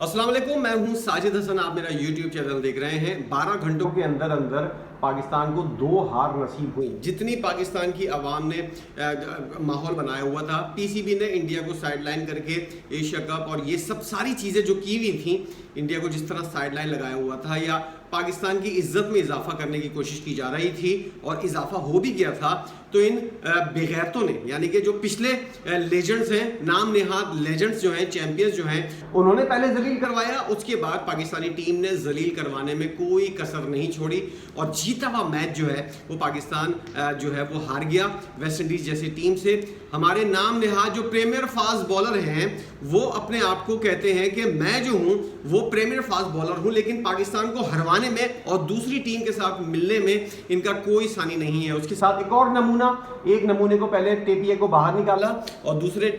अस्सलाम वालेकुम, मैं हूं साजिद हसन। आप मेरा YouTube चैनल देख रहे हैं। 12 घंटों के अंदर अंदर पाकिस्तान को 2 हार नसीब हुई। जितनी पाकिस्तान की आवाम ने माहौल बनाया हुआ था, पीसीबी ने इंडिया को साइडलाइन करके एशिया कप और ये सब सारी चीज़ें जो की हुई थी, इंडिया को जिस तरह साइडलाइन लगाया हुआ था या पाकिस्तान की इज्जत में इजाफा करने की कोशिश की जा रही थी और इजाफा हो भी गया था, तो इन बेगैरतों ने, यानी कि जो पिछले लेजेंड्स हैं, नाम नेहाद लेजेंड्स जो हैं, चैंपियंस जो हैं, उन्होंने पहले जलील करवाया। उसके बाद पाकिस्तानी टीम ने जलील करवाने में कोई कसर नहीं छोड़ी और जीता हुआ मैच जो है वो पाकिस्तान जो है वो हार गया वेस्ट इंडीज जैसी टीम से। हमारे नाम नेहाद जो प्रीमियर फास्ट बॉलर हैं वो अपने आप को कहते हैं कि मैं जो हूं वो प्रीमियर फास्ट बॉलर हूं, लेकिन पाकिस्तान को हरवाने में और दूसरी टीम के साथ मिलने में इनका कोई सानी नहीं है। उसके साथ एक और नमूना, एक नमूने को पहले टेपिए को बाहर निकाला और दूसरे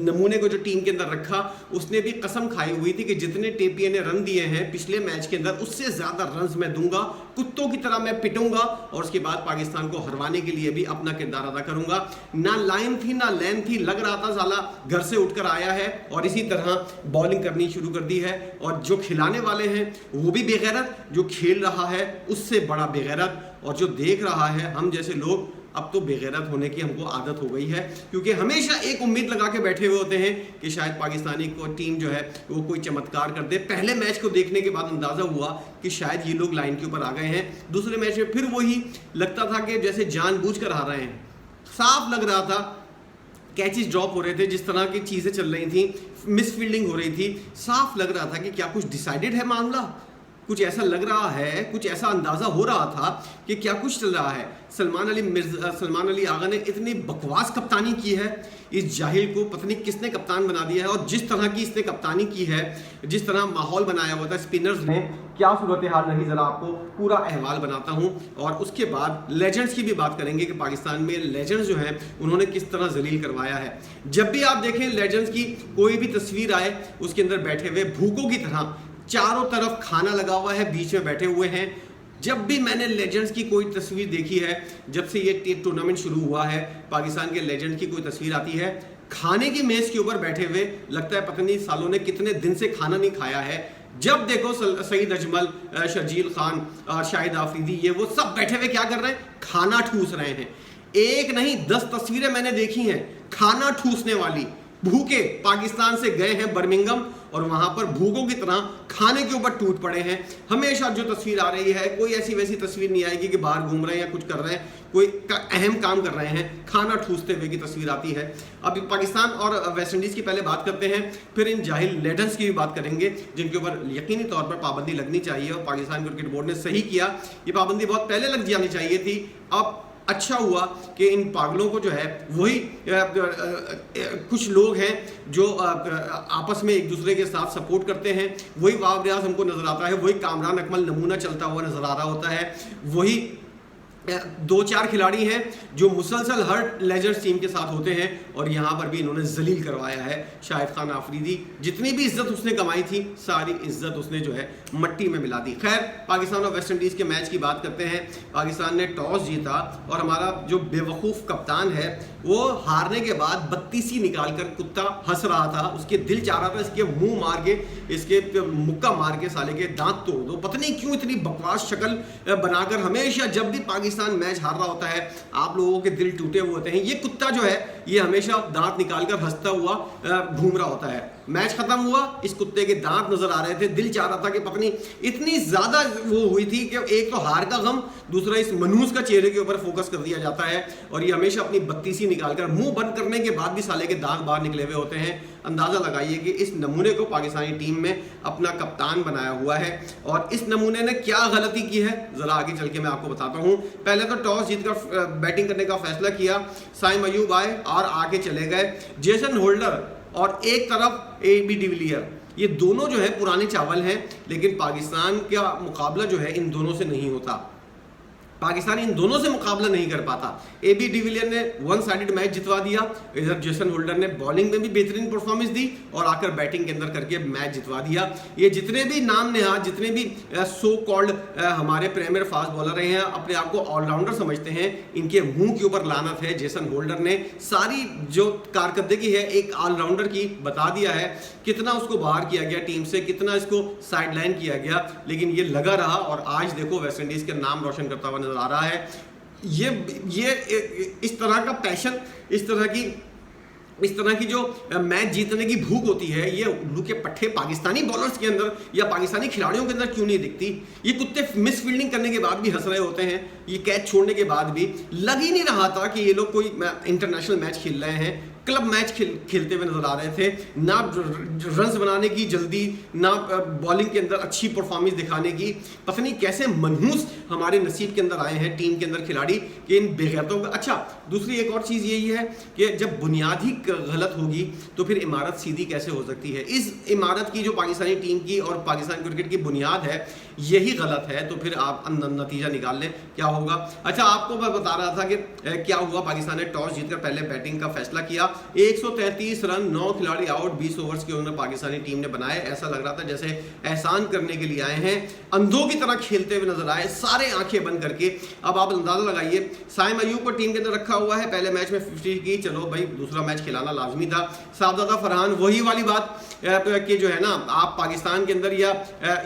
नमूने को जो टीम के अंदर रखा, उसने भी कसम खाई हुई थी कि जितने टेपिए ने रन दिए हैं पिछले मैच के अंदर उससे ज्यादा रन मैं दूंगा, कुत्तों की तरह मैं पिटूंगा और उसके बाद पाकिस्तान को हरवाने के लिए भी अपना किरदार अदा करूंगा। ना लाइन थी ना लैन थी, लग रहा था साला घर से उठकर आया है और इसी तरह बॉलिंग करनी शुरू कर दी है। और जो खिलाने वाले हैं वो भी बेगैरत, जो खेल रहा है उससे बड़ा बेगैरत, और जो देख रहा है, हम जैसे लोग अब तो बेगैरत होने की हमको आदत हो गई है, क्योंकि हमेशा एक उम्मीद लगा के बैठे हुए होते हैं कि शायद पाकिस्तानी को टीम जो है वो कोई चमत्कार कर दे। पहले मैच को देखने के बाद अंदाजा हुआ कि शायद ये लोग लाइन के ऊपर आ गए हैं। दूसरे मैच में फिर वही लगता था कि जैसे जानबूझकर हार रहे हैं। साफ लग रहा था, कैचेस ड्रॉप हो रहे थे, जिस तरह की चीज़ें चल रही थी, मिस फील्डिंग हो रही थी, साफ लग रहा था कि क्या कुछ डिसाइडेड है मामला। कुछ ऐसा लग रहा है, कुछ ऐसा अंदाजा हो रहा था कि क्या कुछ चल रहा है। सलमान अली आगा ने इतनी बकवास कप्तानी की है, इस जाहिल को पता नहीं किसने कप्तान बना दिया है। और जिस तरह की इसने कप्तानी की है, जिस तरह माहौल बनाया हुआ था स्पिनर्स ने, क्या सूरत हाल रही, जरा आपको पूरा अहवाल बनाता हूं। और उसके बाद लेजेंड्स की भी बात करेंगे कि पाकिस्तान में लेजेंड्स जो हैं उन्होंने किस तरह जलील करवाया है। जब भी आप देखें लेजेंड्स की कोई भी तस्वीर आए, उसके अंदर बैठे हुए भूखों की तरह, चारों तरफ खाना लगा हुआ है, बीच में बैठे हुए हैं। जब भी मैंने लेजेंड्स की कोई तस्वीर देखी है, जब से ये टूर्नामेंट शुरू हुआ है, पाकिस्तान के लेजेंड की कोई तस्वीर आती है, खाने की मेज के ऊपर बैठे हुए, लगता है पता नहीं सालों ने कितने दिन से खाना नहीं खाया है। जब देखो सईद अजमल, शर्जील खान, शाहिद आफरीदी, ये वो सब बैठे हुए क्या कर रहे हैं, खाना ठूस रहे हैं। एक नहीं 10 तस्वीरें मैंने देखी हैं खाना ठूसने वाली। भूखे पाकिस्तान से गए हैं बर्मिंघम और वहां पर भूखों की तरह खाने के ऊपर टूट पड़े हैं। हमेशा जो तस्वीर आ रही है, कोई ऐसी वैसी तस्वीर नहीं आएगी कि बाहर घूम रहे हैं या कुछ कर रहे हैं, कोई अहम काम कर रहे हैं, खाना ठूसते हुए की तस्वीर आती है। अब पाकिस्तान और वेस्ट इंडीज़ की पहले बात करते हैं, फिर इन जाहिल लेजेंड्स की भी बात करेंगे जिनके ऊपर यकीनी तौर पर पाबंदी लगनी चाहिए। और पाकिस्तान क्रिकेट बोर्ड ने सही किया, ये पाबंदी बहुत पहले लग जानी चाहिए थी। अब अच्छा हुआ कि इन पागलों को जो है वही कुछ लोग हैं जो आपस में एक दूसरे के साथ सपोर्ट करते हैं, वही वाव रियाज हमको नजर आता है, वही कामरान अकमल नमूना चलता हुआ नजर आ रहा होता है, वही 2-4 खिलाड़ी हैं जो मुसलसल हर लेजेंड्स टीम के साथ होते हैं। और यहाँ पर भी इन्होंने जलील करवाया है शाहिद खान आफरीदी। जितनी भी इज्जत उसने कमाई थी, सारी इज्जत उसने जो है मट्टी में मिला दी। खैर, पाकिस्तान और वेस्ट इंडीज़ के मैच की बात करते हैं। पाकिस्तान ने टॉस जीता और हमारा जो बेवकूफ़ कप्तान है वो हारने के बाद बत्तीसी निकाल कर कुत्ता हंस रहा था। उसके दिल चाह रहा था इसके मुंह मार के, इसके मुक्का मार के साले के दांत तोड़ दो। पता नहीं क्यों इतनी बकवास शक्ल बनाकर हमेशा जब भी पाकिस्तान मैच हार रहा होता है, आप लोगों के दिल टूटे हुए होते हैं। ये कुत्ता जो है ये हमेशा दांत निकालकर हंसता हुआ घूम रहा होता है। मैच खत्म हुआ, इस कुत्ते के दांत नजर आ रहे थे, दिल चाह रहा था कि पता नहीं इतनी ज्यादा वो हुई थी कि एक तो हार का गम, दूसरा इस मनहूस का चेहरे के ऊपर फोकस कर दिया जाता है और ये हमेशा अपनी बत्तीसी निकालकर मुंह बंद करने के बाद भी साले के दांत बाहर निकले हुए होते हैं। अंदाजा लगाइए कि इस नमूने को पाकिस्तानी टीम में अपना कप्तान बनाया हुआ है और इस नमूने ने क्या गलती की है, जरा आगे चल के मैं आपको बताता हूं। पहले तो टॉस जीतकर बैटिंग करने का फैसला किया, साइम अयूब आए और आके चले गए। जेसन होल्डर और एक तरफ AB डिविलियर, ये दोनों जो है पुराने चावल हैं, लेकिन पाकिस्तान का मुकाबला जो है इन दोनों से नहीं होता। पाकिस्तान इन दोनों से मुकाबला नहीं कर पाता। एबी डिविलियर ने वन साइडेड मैच जितवा दिया, इधर जेसन होल्डर ने बॉलिंग में भी बेहतरीन परफॉर्मेंस दी और आकर बैटिंग के अंदर करके मैच जितवा दिया। ये जितने भी नाम नेहाद, जितने भी सो कॉल्ड हमारे प्रीमियर फास्ट बॉलर रहे हैं, अपने आप को ऑलराउंडर समझते हैं, इनके मुंह के ऊपर लानत है। जेसन होल्डर ने सारी जो कारकर्दगी है एक ऑलराउंडर की बता दिया है, कितना उसको बाहर किया गया टीम से, कितना इसको साइडलाइन किया गया, लेकिन ये लगा रहा और आज देखो वेस्ट इंडीज के नाम रोशन करता हुआ नजर आ रहा है। ये इस तरह का पैशन, इस तरह की जो मैच जीतने की भूख होती है, ये उल्लू के पट्टे पाकिस्तानी बॉलर्स के अंदर या पाकिस्तानी खिलाड़ियों के अंदर क्यों नहीं दिखती? ये कुत्ते मिस फील्डिंग करने के बाद भी हंस रहे होते हैं, ये कैच छोड़ने के बाद भी लग ही नहीं रहा था कि ये लोग कोई इंटरनेशनल मैच खेल रहे हैं, क्लब मैच खेलते हुए नजर आ रहे थे। ना रन्स बनाने की जल्दी, ना बॉलिंग के अंदर अच्छी परफॉर्मेंस दिखाने की। पता नहीं कैसे मनहूस हमारे नसीब के अंदर आए हैं टीम के अंदर खिलाड़ी कि इन बेगैरतों का। अच्छा, दूसरी एक और चीज़ यही है कि जब बुनियाद ही गलत होगी तो फिर इमारत सीधी कैसे हो सकती है? इस इमारत की जो पाकिस्तानी टीम की और पाकिस्तान क्रिकेट की बुनियाद है यही गलत है, तो फिर आप नतीजा निकाल लें क्या होगा। अच्छा, आपको मैं बता रहा था कि क्या हुआ। पाकिस्तान ने टॉस जीतकर पहले बैटिंग का फैसला किया। 133 रन, 9 खिलाड़ी आउट, 20 ओवर्स के उन्होंने पाकिस्तानी टीम ने बनाए। ऐसा लग रहा था जैसे एहसान करने के लिए आए हैं, अंधों की तरह खेलते हुए नजर आए, सारे आंखें बंद करके। अब आप अंदाजा लगाइए, साइम अयूब को टीम के अंदर रखा हुआ है, पहले मैच में 50 की, चलो भाई दूसरा मैच खिलाना लाजमी था। साहबजादा फरहान, वही वाली बात कि जो है ना, आप पाकिस्तान के अंदर या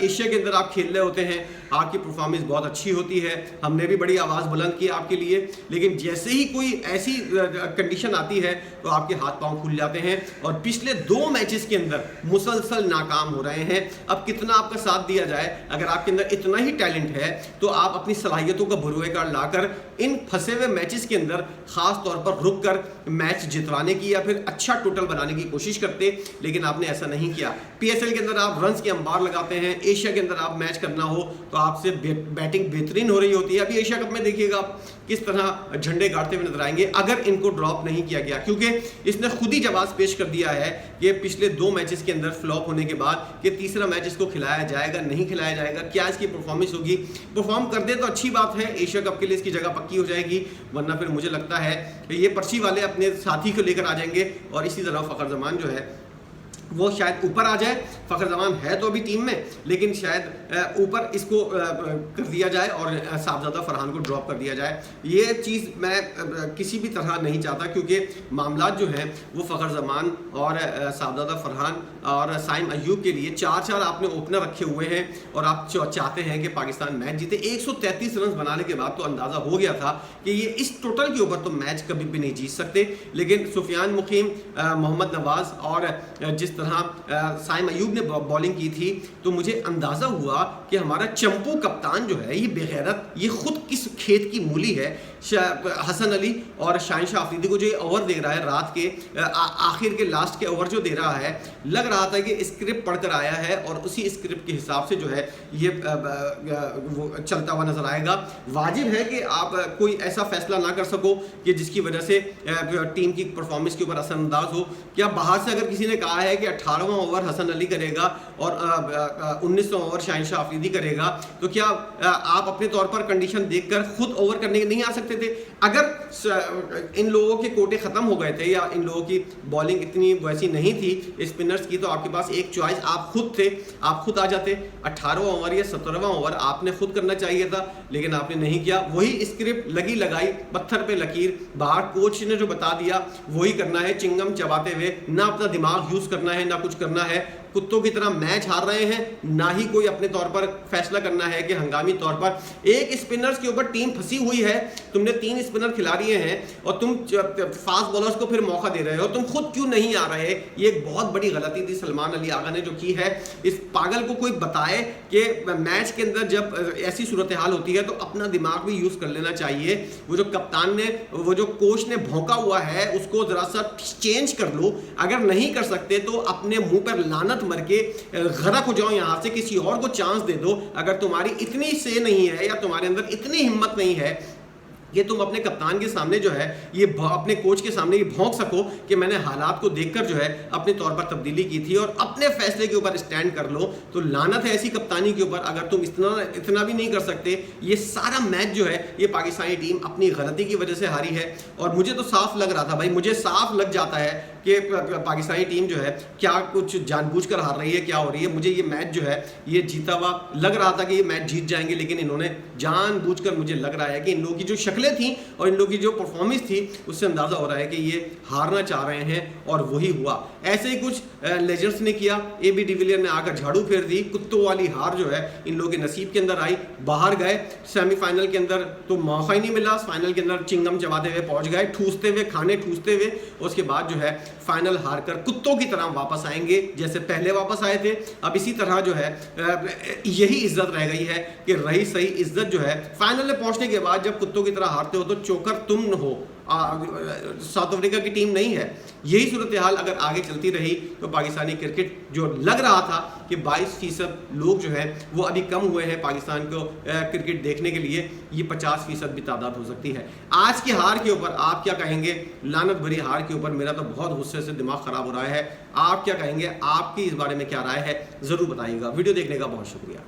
एशिया के अंदर आप खेल रहे होते हैं, आपकी परफॉर्मेंस बहुत अच्छी होती है, हमने भी बड़ी आवाज़ बुलंद की आपके लिए, लेकिन जैसे ही कोई ऐसी कंडीशन आती है तो आपके हाथ पांव खुल जाते हैं और पिछले 2 मैचेस के अंदर मुसलसल नाकाम हो रहे हैं। अब कितना आपका साथ दिया जाए, अगर आपके अंदर इतना ही टैलेंट है तो आप अपनी सलाहियतों का भरोएकार लाकर इन फंसे हुए मैचेस के अंदर खास तौर पर रुक कर मैच जितवाने की या फिर अच्छा टोटल बनाने की कोशिश करते, लेकिन आपने ऐसा नहीं किया। पीएसएल के अंदर आप रन्स के अंबार लगाते हैं, एशिया के अंदर आप मैच करना हो तो आपसे बैटिंग बेहतरीन हो रही होती है। अभी एशिया कप में देखिएगा किस तरह झंडे गाड़ते हुए नजर आएंगे अगर इनको ड्रॉप नहीं किया गया, क्योंकि इसने खुद ही जवाब पेश कर दिया है कि पिछले 2 मैचेस के अंदर फ्लॉप होने के बाद कि तीसरा मैच इसको खिलाया जाएगा, नहीं खिलाया जाएगा, क्या इसकी परफॉर्मेंस होगी। परफॉर्म कर दे तो अच्छी बात है, एशिया कप के लिए इसकी जगह पक्की हो जाएगी, वरना फिर मुझे लगता है कि ये पर्ची वाले अपने साथी को लेकर आ जाएंगे और इसी तरह फखर जमान जो है वो शायद ऊपर आ जाए। फखर जमान है तो अभी टीम में, लेकिन शायद ऊपर इसको कर दिया जाए और साहबजादा फरहान को ड्रॉप कर दिया जाए। ये चीज़ मैं किसी भी तरह नहीं चाहता, क्योंकि मामला जो है वो फखर जमान और साहबजादा फरहान और साइम अयूब के लिए 4-4 आपने ओपनर रखे हुए हैं और आप चाहते हैं कि पाकिस्तान मैच जीते। 133 रन बनाने के बाद तो अंदाज़ा हो गया था कि ये इस टोटल के ऊपर तो मैच कभी भी नहीं जीत सकते, लेकिन सुफियान मुकीम, मोहम्मद नवाज और जिस तरह साइम अयूब ने बॉलिंग की थी तो मुझे अंदाजा हुआ कि हमारा चंपू कप्तान जो है ये बेगैरत, ये खुद किस खेत की मूली है। हसन अली और शाहिन शाह अफरीदी को जो ये ओवर दे रहा है रात के आखिर के लास्ट के ओवर जो दे रहा है, लग रहा था कि स्क्रिप्ट पढ़कर आया है और उसी स्क्रिप्ट के हिसाब से जो है ये वो चलता हुआ नजर आएगा। वाजिब है कि आप कोई ऐसा फैसला ना कर सको कि जिसकी वजह से टीम की परफॉर्मेंस के ऊपर असरअंदाज हो। क्या बाहर से अगर किसी ने कहा है कि 18वां ओवर हसन अली करेगा और 19वां ओवर शाहिन शाह अफरीदी करेगा, तो क्या आप अपने तौर पर कंडीशन देखकर खुद ओवर करने के नहीं आ सकते थे? अगर इन लोगों के कोटे ख़त्म हो गए थे या इन लोगों की बॉलिंग इतनी वैसी नहीं थी स्पिनर्स की, तो आपके पास एक चॉइस आप खुद थे, आप खुद आ जाते। 18वां ओवर या 17वां ओवर आपने खुद करना चाहिए था, लेकिन आपने नहीं किया। वही स्क्रिप्ट लगी लगाई, पत्थर पे लकीर, बाहर कोच ने जो बता दिया वही करना है, चिंगम चबाते हुए, ना अपना दिमाग यूज़ करना है ना कुछ करना है। कुत्तों की तरह मैच हार रहे हैं, ना ही कोई अपने तौर पर फैसला करना है कि हंगामी तौर पर एक स्पिनर्स के ऊपर टीम फंसी हुई है, तुमने 3 स्पिनर खिला दिए हैं और तुम फास्ट बॉलर्स को फिर मौका दे रहे हो, तुम खुद क्यों नहीं आ रहे? ये एक बहुत बड़ी गलती थी सलमान अली आगा ने जो की है। इस पागल को कोई बताए कि मैच के अंदर जब ऐसी सूरत हाल होती है तो अपना दिमाग भी यूज़ कर लेना चाहिए। वो जो कप्तान ने, वो जो कोच ने भौंका हुआ है उसको ज़रा सा चेंज कर लो। अगर नहीं कर सकते तो अपने मुंह पर लानत मर के गरक हो जाओ, यहां से किसी और को चांस दे दो। अगर तुम्हारी इतनी से नहीं है या तुम्हारे अंदर इतनी हिम्मत नहीं है कि तुम अपने कप्तान के सामने जो है ये अपने कोच के सामने ये भौंक सको कि मैंने हालात को देखकर जो है अपने तौर पर तब्दीली की थी और अपने फैसले के ऊपर स्टैंड कर लो। तो लानत है ऐसी कप्तानी के ऊपर अगर तुम इतना भी नहीं कर सकते। ये सारा मैच जो है ये पाकिस्तानी टीम अपनी गलती की वजह से हारी है। और मुझे तो साफ लग रहा था भाई, मुझे साफ लग जाता है कि पाकिस्तानी टीम जो है क्या कुछ जानबूझकर हार रही है, क्या हो रही है। मुझे ये मैच जो है ये जीता हुआ लग रहा था कि ये मैच जीत जाएंगे, लेकिन इन्होंने जानबूझकर, मुझे लग रहा है कि इन लोगों की जो शक्लें थी और इन लोगों की जो परफॉर्मेंस थी उससे अंदाजा हो रहा है कि ये हारना चाह रहे हैं और वही हुआ। ऐसे ही कुछ लेजेंड्स ने किया। AB डिविलियर ने आकर झाड़ू फेर दी। कुत्तों वाली हार जो है इन लोगों के नसीब के अंदर आई, बाहर गए। सेमीफाइनल के अंदर तो मौका ही नहीं मिला, फाइनल के अंदर चिंगम चबाते हुए पहुंच गए, ठूसते हुए, खाने ठूसते हुए। उसके बाद जो है फाइनल हार कर कुत्तों की तरह वापस आएंगे जैसे पहले वापस आए थे। अब इसी तरह जो है यही इज्जत रह गई है कि रही सही इज्जत जो है फाइनल में पहुंचने के बाद जब कुत्तों की तरह हारते हो तो चोकर तुम हो, साउथ अफ्रीका की टीम नहीं है। यही सूरत हाल अगर आगे चलती रही तो पाकिस्तानी क्रिकेट जो लग रहा था कि 22% लोग जो है वो अभी कम हुए हैं पाकिस्तान को क्रिकेट देखने के लिए, ये 50% भी तादाद हो सकती है। आज की हार के ऊपर आप क्या कहेंगे? लानत भरी हार के ऊपर मेरा तो बहुत गुस्से से दिमाग खराब हो रहा है। आप क्या कहेंगे? आपकी इस बारे में क्या राय है? ज़रूर बताइएगा। वीडियो देखने का बहुत शुक्रिया।